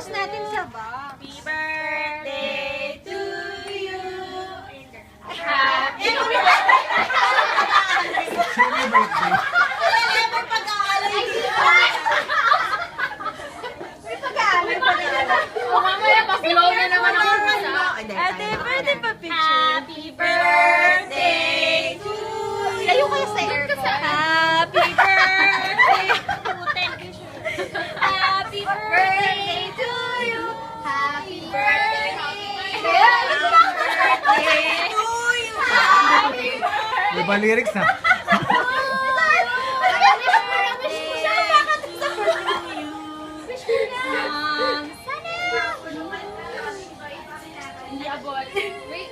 i-post natin sa box. Happy birthday to you. Happy Sino birthday? May pag-aalay dito. May pag-aalay pa rin. Mamaya, pa-flow na naman ako sa... Ate, pwede pa picture? Happy birthday to you. Layo kayo sa aircon. Happy birthday. Happy birthday to you. Happy Birthday. birthday to you. Happy birthday. Iba lyrics na. Hindi abot. Wait.